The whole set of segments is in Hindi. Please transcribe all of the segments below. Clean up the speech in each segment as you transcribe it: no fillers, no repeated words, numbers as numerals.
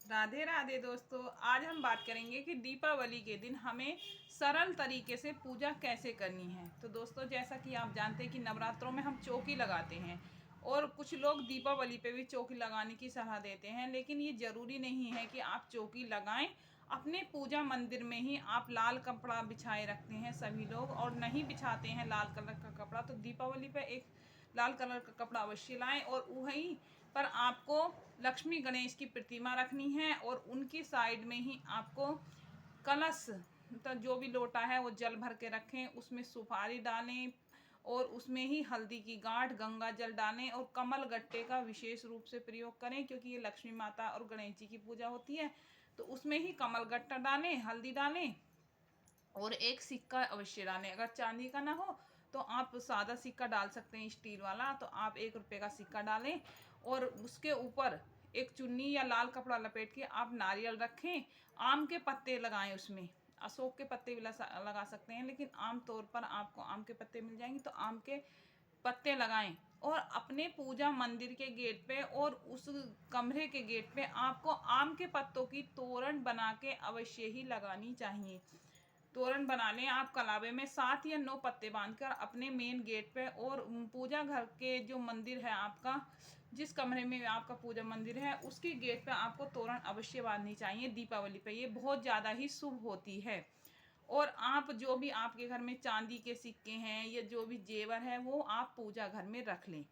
राधे राधे दोस्तों। आज हम बात करेंगे कि दीपावली के दिन हमें सरल तरीके से पूजा कैसे करनी है। तो दोस्तों, जैसा कि आप जानते हैं कि नवरात्रों में हम चौकी लगाते हैं और कुछ लोग दीपावली पे भी चौकी लगाने की सलाह देते हैं, लेकिन ये ज़रूरी नहीं है कि आप चौकी लगाएं। अपने पूजा मंदिर में ही आप लाल कपड़ा बिछाए रखते हैं सभी लोग, और नहीं बिछाते हैं लाल कलर का कपड़ा, तो दीपावली पे एक लाल कलर का कपड़ा अवश्य लाएं। और वहीं पर आपको लक्ष्मी गणेश की प्रतिमा रखनी है और उनकी साइड में ही आपको कलश, तो जो भी लोटा है वो जल भर के रखें, उसमें सुपारी डालें और उसमें ही हल्दी की गांठ गंगा जल डालें और कमल गट्टे का विशेष रूप से प्रयोग करें, क्योंकि ये लक्ष्मी माता और गणेश जी की पूजा होती है। तो उसमें ही कमल गट्टा डालें, हल्दी डालें और एक सिक्का अवश्य डालें। अगर चांदी का ना हो तो आप सादा सिक्का डाल सकते हैं, स्टील वाला, तो आप 1 रुपये का सिक्का डालें और उसके ऊपर एक चुन्नी या लाल कपड़ा लपेट के आप नारियल रखें। आम के पत्ते लगाएं, उसमें अशोक के पत्ते भी लगा सकते हैं, लेकिन आम तौर पर आपको आम के पत्ते मिल जाएंगे, तो आम के पत्ते लगाएं। और अपने पूजा मंदिर के गेट पे और उस कमरे के गेट पे आपको आम के पत्तों की तोरण बना के अवश्य ही लगानी चाहिए। तोरण बना लें आप कलावे में 7 या 9 पत्ते बांधकर अपने मेन गेट पे, और पूजा घर के जो मंदिर है आपका, जिस कमरे में आपका पूजा मंदिर है, उसके गेट पे आपको तोरण अवश्य बांधनी चाहिए दीपावली पे। ये बहुत ज़्यादा ही शुभ होती है। और आप जो भी आपके घर में चांदी के सिक्के हैं या जो भी जेवर है वो आप पूजा घर में रख लें।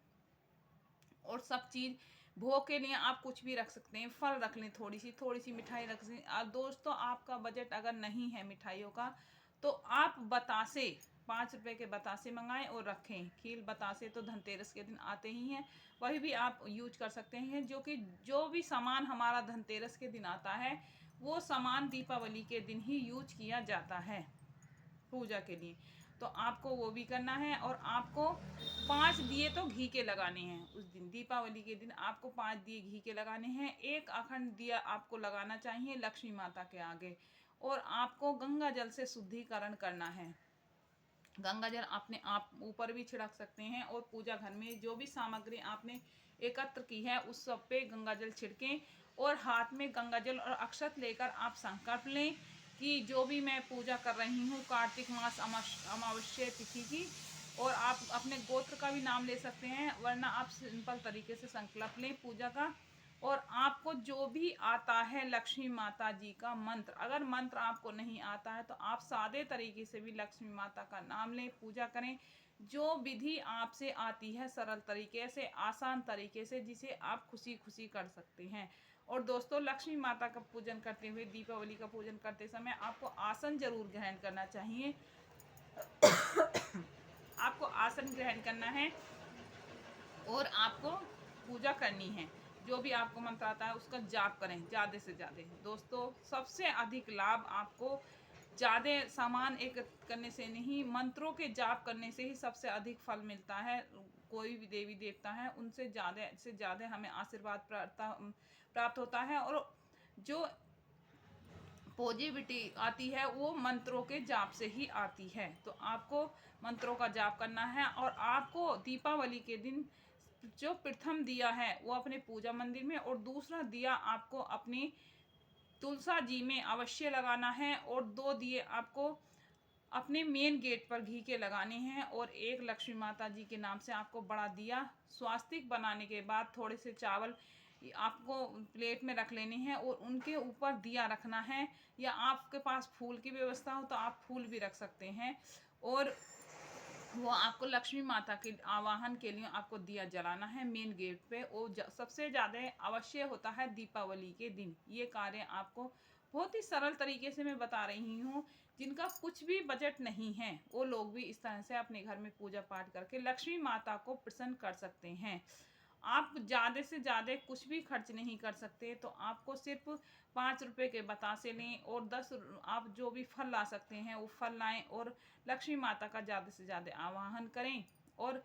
और सब चीज़ भोग के लिए आप कुछ भी रख सकते हैं, फल रख लें, थोड़ी सी मिठाई रख लें। दोस्तों, आपका बजट अगर नहीं है मिठाइयों का, तो आप बतासे 5 रुपए के बतासे मंगाएं और रखें। खील बतासे तो धनतेरस के दिन आते ही हैं, वही भी आप यूज कर सकते हैं। जो भी सामान हमारा धनतेरस के दिन आता है वो सामान दीपावली के दिन ही यूज किया जाता है पूजा के लिए। तो आपको वो भी करना है। और आपको 5 दिए तो घी के लगाने हैं उस दिन, दीपावली के दिन आपको 5 दिए घी के लगाने हैं। एक अखंड दिया आपको लगाना चाहिए लक्ष्मी माता के आगे। और आपको गंगा जल से शुद्धिकरण करना है। गंगा जल अपने आप ऊपर भी छिड़क सकते हैं, और पूजा घर में जो भी सामग्री आपने एकत्र की है उस सब पे गंगा जल छिड़कें। और हाथ में गंगा जल और अक्षत लेकर आप संकल्प लें कि जो भी मैं पूजा कर रही हूँ कार्तिक मास अमावस्या तिथि की। और आप अपने गोत्र का भी नाम ले सकते हैं, वरना आप सिंपल तरीके से संकल्प लें पूजा का। और आपको जो भी आता है लक्ष्मी माता जी का मंत्र, अगर मंत्र आपको नहीं आता है तो आप सादे तरीके से भी लक्ष्मी माता का नाम लें, पूजा करें। जो विधि आपसे आती है सरल तरीके से, आसान तरीके से, जिसे आप खुशी खुशी कर सकते हैं। और दोस्तों, लक्ष्मी माता का पूजन करते हुए, दीपावली का पूजन करते समय आपको आसन जरूर ग्रहण करना चाहिए। आपको आसन ग्रहण करना है और आपको पूजा करनी है। जो भी आपको मंत्र आता है उसका जाप करें ज़्यादा से ज़्यादा। दोस्तों, सबसे अधिक लाभ आपको ज़्यादा सामान एकत्रित करने से नहीं, मंत्रों के जाप करने से ही सबसे अधिक फल मिलता है। कोई भी देवी देवता है उनसे ज़्यादा से ज़्यादा हमें आशीर्वाद प्राप्त होता है। और जो पॉजिटिविटी आती है वो मंत्रों के जाप से ही आती है। तो आपको मंत्रों का जाप करना है। और आपको दीपावली के दिन जो प्रथम दिया है वो अपने पूजा मंदिर में, और दूसरा दिया आपको अपनी तुलसा जी में अवश्य लगाना है। और 2 दिए आपको अपने मेन गेट पर घी के लगाने हैं। और एक लक्ष्मी माता जी के नाम से आपको बड़ा दिया स्वास्तिक बनाने के बाद थोड़े से चावल आपको प्लेट में रख लेने हैं और उनके ऊपर दिया रखना है। या आपके पास फूल की व्यवस्था हो तो आप फूल भी रख सकते हैं। और वो आपको लक्ष्मी माता के आवाहन के लिए आपको दिया जलाना है मेन गेट पे। वो सबसे ज़्यादा अवश्य होता है दीपावली के दिन। ये कार्य आपको बहुत ही सरल तरीके से मैं बता रही हूँ। जिनका कुछ भी बजट नहीं है वो लोग भी इस तरह से अपने घर में पूजा पाठ करके लक्ष्मी माता को प्रसन्न कर सकते हैं। आप ज़्यादा से ज़्यादा कुछ भी खर्च नहीं कर सकते, तो आपको सिर्फ 5 रुपए के बतासे लें और 10 आप जो भी फल ला सकते हैं वो फल लाएं और लक्ष्मी माता का ज़्यादा से ज़्यादा आवाहन करें। और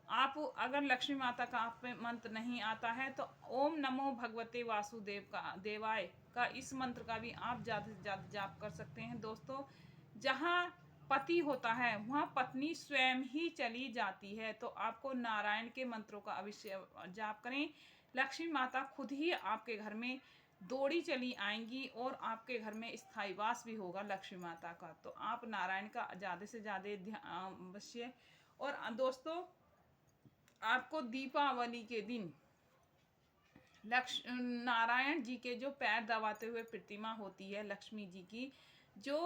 आप अगर लक्ष्मी माता का आप पे मंत्र नहीं आता है तो ओम नमो भगवते वासुदेव का देवाय का इस मंत्र का भी आप ज़्यादा से ज़्यादा जाप कर सकते हैं। दोस्तों, जहाँ पति होता है वहाँ पत्नी स्वयं ही चली जाती है, तो आपको नारायण के मंत्रों का अवश्य जाप करें। लक्ष्मी माता खुद ही आपके घर में दौड़ी चली आएंगी और आपके घर में स्थायी वास भी होगा लक्ष्मी माता का। तो आप नारायण का ज़्यादा से ज़्यादा ध्यान अवश्य। और दोस्तों, आपको दीपावली के दिन नारायण जी के जो पैर दबाते हुए प्रतिमा होती है लक्ष्मी जी की, जो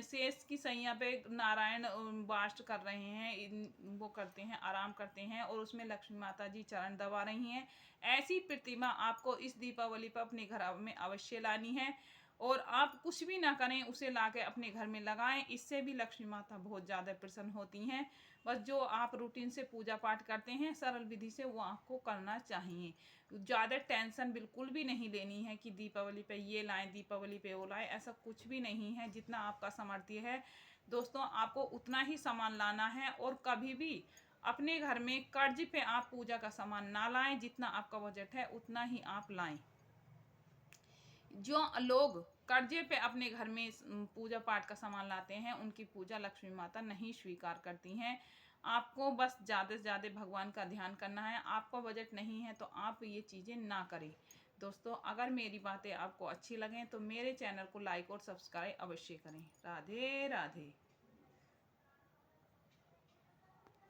शेष की सैया पे नारायण वास कर रहे हैं, वो करते हैं, आराम करते हैं, और उसमें लक्ष्मी माता जी चरण दबा रही हैं, ऐसी प्रतिमा आपको इस दीपावली पर अपने घर में अवश्य लानी है। और आप कुछ भी ना करें, उसे लाके अपने घर में लगाएं, इससे भी लक्ष्मी माता बहुत ज़्यादा प्रसन्न होती हैं। बस जो आप रूटीन से पूजा पाठ करते हैं सरल विधि से, वो आपको करना चाहिए। ज़्यादा टेंशन बिल्कुल भी नहीं लेनी है कि दीपावली पे ये लाएं, दीपावली पे वो लाएं, ऐसा कुछ भी नहीं है। जितना आपका सामर्थ्य है दोस्तों, आपको उतना ही सामान लाना है। और कभी भी अपने घर में कर्ज पे आप पूजा का सामान ना लाएं, जितना आपका बजट है उतना ही आप लाएं। जो लोग कर्जे पे अपने घर में पूजा पाठ का सामान लाते हैं, उनकी पूजा लक्ष्मी माता नहीं स्वीकार करती हैं। आपको बस ज़्यादा से ज़्यादा भगवान का ध्यान करना है। आपका बजट नहीं है तो आप ये चीज़ें ना करें। दोस्तों, अगर मेरी बातें आपको अच्छी लगें तो मेरे चैनल को लाइक और सब्सक्राइब अवश्य करें। राधे राधे।